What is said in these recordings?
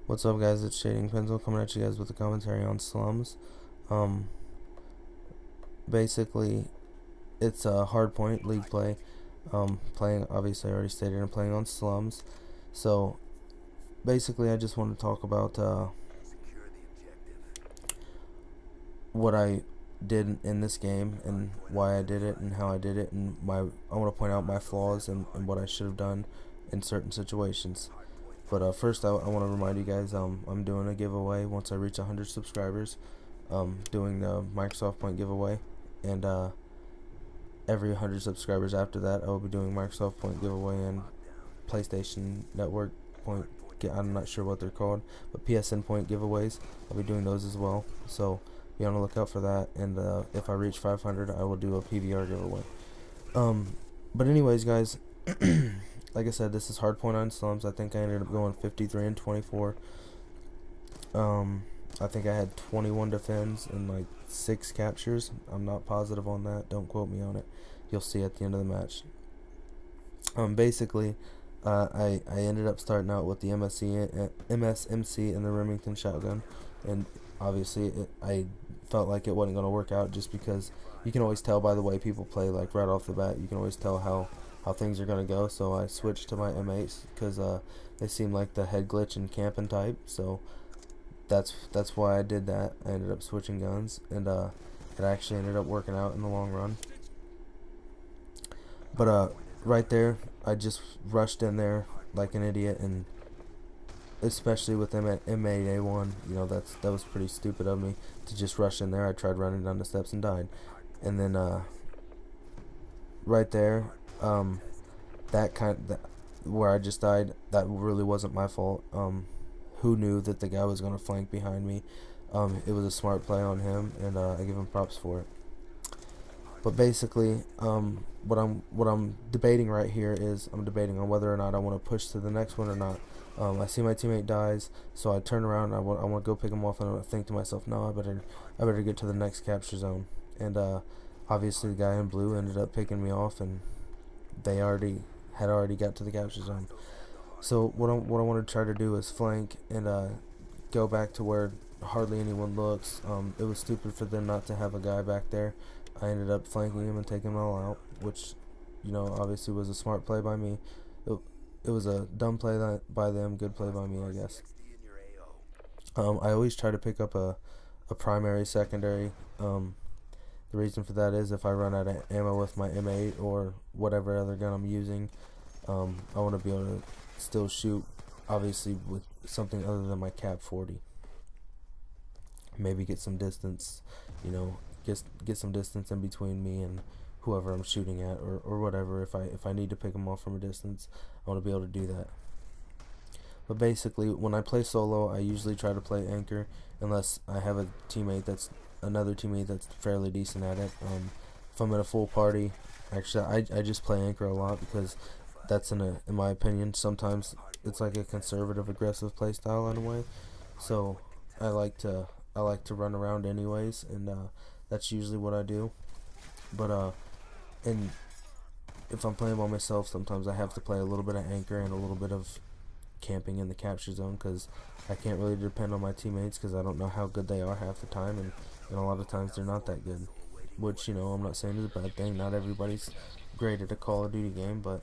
What's up, guys? It's Shading Pencil coming at you guys with a commentary on Slums. Um, Basically, it's a Hardpoint League play. Playing, obviously, I already stated, I'm playing on Slums. So, basically, I just want to talk about what I did in this game and why I did it and how I did it, and I want to point out my flaws and what I should have done in certain situations. But first, I want to remind you guys, I'm doing a giveaway once I reach 100 subscribers. Doing the Microsoft Point giveaway, and every 100 subscribers after that, I will be doing Microsoft Point giveaway and PlayStation Network Point. I'm not sure what they're called, but PSN Point giveaways. I'll be doing those as well. So be on the lookout for that. And if I reach 500, I will do a PVR giveaway. But anyways, guys. Like I said, this is Hardpoint on Slums. I think I ended up going 53 and 24. I think I had 21 defends and like 6 captures. I'm not positive on that. Don't quote me on it. You'll see at the end of the match. Basically, I ended up starting out with the MSMC and the Remington shotgun, and obviously I felt like it wasn't going to work out just because you can always tell by the way people play. Like right off the bat, you can always tell how things are going to go. So I switched to my M8s because they seem like the head glitch and camping type. So that's why I did that. I ended up switching guns, and it actually ended up working out in the long run. But right there, I just rushed in there like an idiot, and especially with them at M8A1, that was pretty stupid of me to just rush in there. I tried running down the steps and died, and then right there, where I just died, that really wasn't my fault. Who knew that the guy was going to flank behind me? It was a smart play on him, and I give him props for it. But basically, what I'm debating right here is I'm debating on whether or not I want to push to the next one or not. I see my teammate dies, so I turn around and I want to go pick him off, and I think to myself, no, I better get to the next capture zone. And obviously, the guy in blue ended up picking me off, and they had already got to the capture zone. So what I want to try to do is flank and go back to where hardly anyone looks. It was stupid for them not to have a guy back there. I ended up flanking him and taking them all out, which, obviously was a smart play by me. It was a dumb play by them, good play by me, I guess. I always try to pick up a primary, secondary. The reason for that is if I run out of ammo with my M8 or whatever other gun I'm using, I want to be able to still shoot, obviously, with something other than my cap 40. Maybe get some distance, get some distance in between me and whoever I'm shooting at, or whatever. If I need to pick them off from a distance, I want to be able to do that. But basically, when I play solo, I usually try to play anchor unless I have another teammate that's fairly decent at it. If I'm in a full party, actually I just play anchor a lot because that's in my opinion, sometimes it's like a conservative aggressive play style in a way. So I like to run around anyways, and that's usually what I do. But and if I'm playing by myself, sometimes I have to play a little bit of anchor and a little bit of camping in the capture zone because I can't really depend on my teammates because I don't know how good they are half the time, and a lot of times they're not that good, which I'm not saying is a bad thing. Not everybody's great at a Call of Duty game, but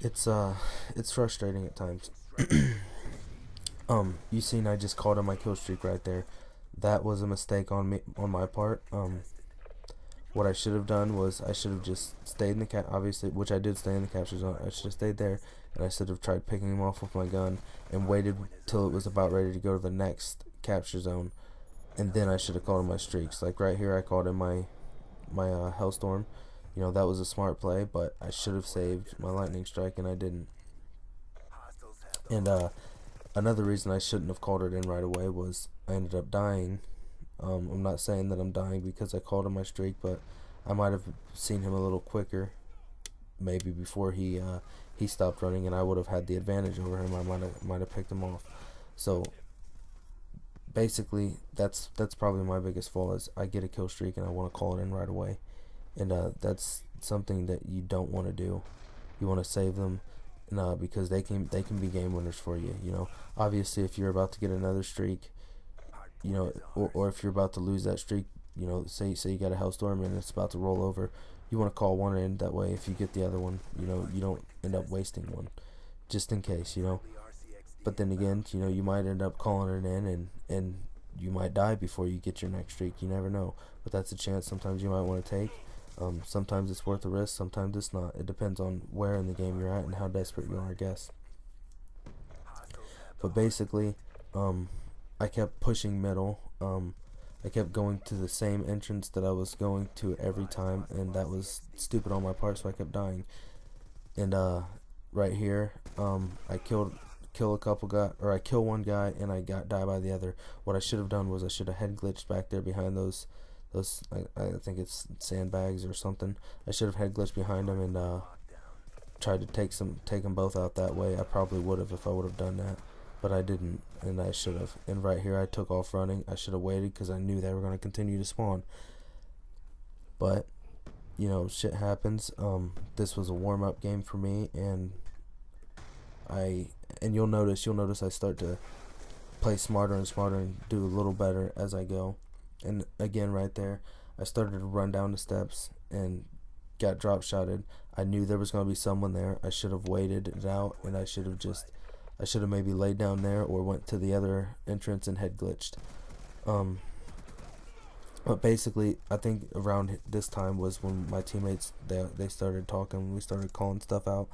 it's frustrating at times. You seen I just called on my kill streak right there. That was a mistake on my part. What I should have done was I should have just stayed in the obviously, which I did stay in the capture zone. I should have stayed there, and I should have tried picking him off with my gun and waited till it was about ready to go to the next capture zone, and then I should have called in my streaks. Like right here, I called in my Hellstorm. That was a smart play, but I should have saved my lightning strike, and I didn't. And another reason I shouldn't have called it in right away was I ended up dying. I'm not saying that I'm dying because I called in my streak, but I might have seen him a little quicker, maybe before he stopped running, and I would have had the advantage over him. I might have picked him off. So basically, that's probably my biggest flaw is I get a kill streak and I want to call it in right away, and that's something that you don't want to do. You want to save them, and because they can be game winners for you. You know, obviously if you're about to get another streak, you know, or if you're about to lose that streak, you know, say you got a Hellstorm and it's about to roll over, you want to call one in. That way, if you get the other one, you know, you don't end up wasting one, just in case, you know. But then again, you know, you might end up calling it in, and you might die before you get your next streak. You never know, but that's a chance sometimes you might want to take. Sometimes it's worth the risk, sometimes it's not. It depends on where in the game you're at and how desperate you are, I guess. But basically, I kept pushing middle. I kept going to the same entrance that I was going to every time, and that was stupid on my part, so I kept dying. And right here, I kill a couple guy, or I kill one guy and I got die by the other. What I should have done was I should have head glitched back there behind those I think it's sandbags or something. I should have head glitched behind them and tried to take them both out that way. I probably would have if I would have done that, but I didn't, and I should have. And right here I took off running. I should have waited because I knew they were going to continue to spawn. But you know, shit happens. This was a warm-up game for me, and you'll notice I start to play smarter and smarter and do a little better as I go. And again, right there, I started to run down the steps and got drop shotted. I knew there was going to be someone there. I should have waited it out, and I should have maybe laid down there or went to the other entrance and head glitched. But basically, I think around this time was when my teammates they started talking. We started calling stuff out,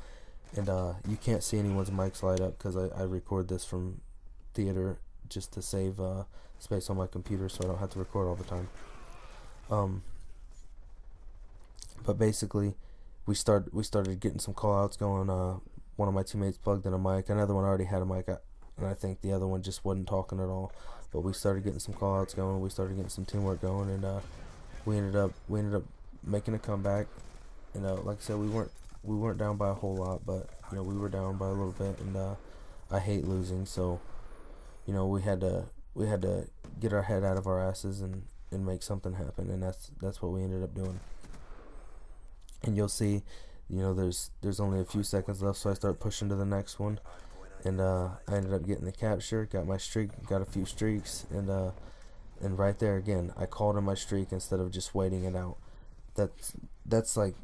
and you can't see anyone's mics light up because I record this from theater just to save space on my computer, so I don't have to record all the time. But basically, we started getting some call outs going. One of my teammates plugged in a mic. Another one already had a mic, and I think the other one just wasn't talking at all. But we started getting some call outs going. We started getting some teamwork going, and we ended up making a comeback. And like I said, we weren't down by a whole lot, but you know, we were down by a little bit, and I hate losing, so you know, we had to get our head out of our asses and make something happen, and that's what we ended up doing. And you'll see, you know, there's only a few seconds left, so I start pushing to the next one, and I ended up getting the capture, got my streak, got a few streaks, and right there again, I called in my streak instead of just waiting it out. That's like,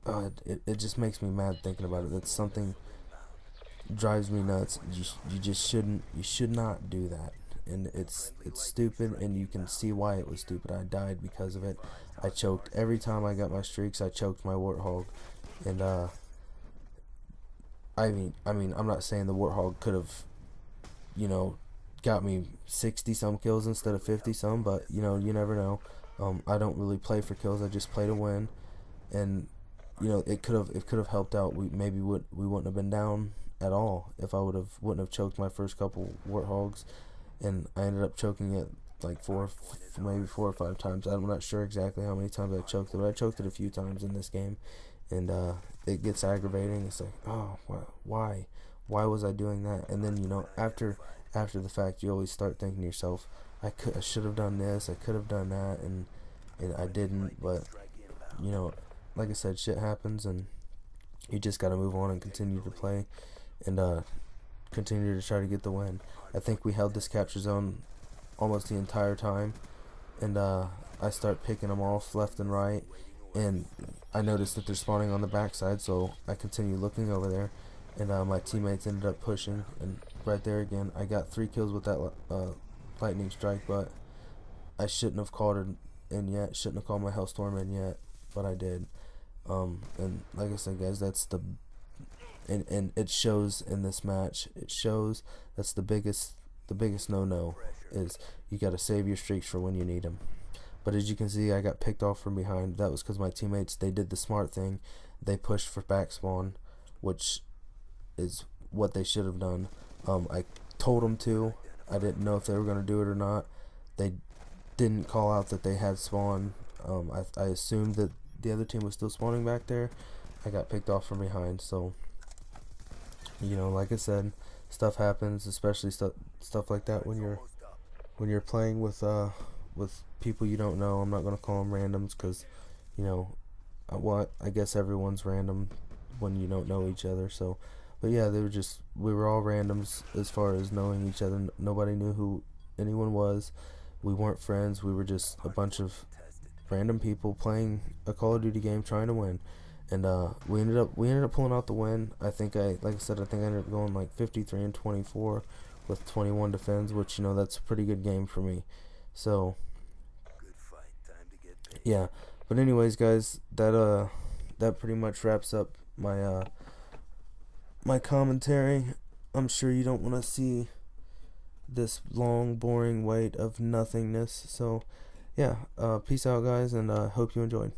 it just makes me mad thinking about it. That's something drives me nuts. You should not do that, and it's stupid, and you can see why it was stupid. I died because of it. I choked every time I got my streaks. I choked my warthog, and I mean I'm not saying the warthog could have, you know, got me 60 some kills instead of 50 some, but you know, you never know. I don't really play for kills. I just play to win, and you know, it could have helped out. We wouldn't have been down at all if I wouldn't have choked my first couple warthogs, and I ended up choking it like maybe 4 or 5 times. I'm not sure exactly how many times I choked it, but I choked it a few times in this game, and it gets aggravating. It's like, oh, why was I doing that? And then, you know, after the fact, you always start thinking to yourself, I should have done this, I could have done that, and I didn't. But you know, like I said, shit happens, and you just got to move on and continue to play, and continue to try to get the win. I think we held this capture zone almost the entire time, and I start picking them off left and right, and I noticed that they're spawning on the backside, so I continue looking over there, and my teammates ended up pushing, and right there again, I got 3 kills with that lightning strike, but I shouldn't have called it in yet, shouldn't have called my Hellstorm in yet, but I did. And like I said, guys, that's and it shows in this match. It shows that's the biggest no-no is you got to save your streaks for when you need them. But as you can see, I got picked off from behind. That was because my teammates, they did the smart thing. They pushed for back spawn, which is what they should have done. I told them to. I didn't know if they were going to do it or not. They didn't call out that they had spawn. I assumed that the other team was still spawning back there. I got picked off from behind, so you know, like I said, stuff happens, especially stuff like that when you're playing with people you don't know. I'm not gonna call them randoms because, you know, I guess everyone's random when you don't know each other. So, But yeah, we were all randoms as far as knowing each other. Nobody knew who anyone was. We weren't friends. We were just a bunch of random people playing a Call of Duty game trying to win. And we ended up pulling out the win. Like I said, I think I ended up going like 53 and 24 with 21 defends, which that's a pretty good game for me. So yeah. But anyways, guys, that pretty much wraps up my commentary. I'm sure you don't want to see this long, boring wait of nothingness. So yeah, peace out, guys, and hope you enjoyed.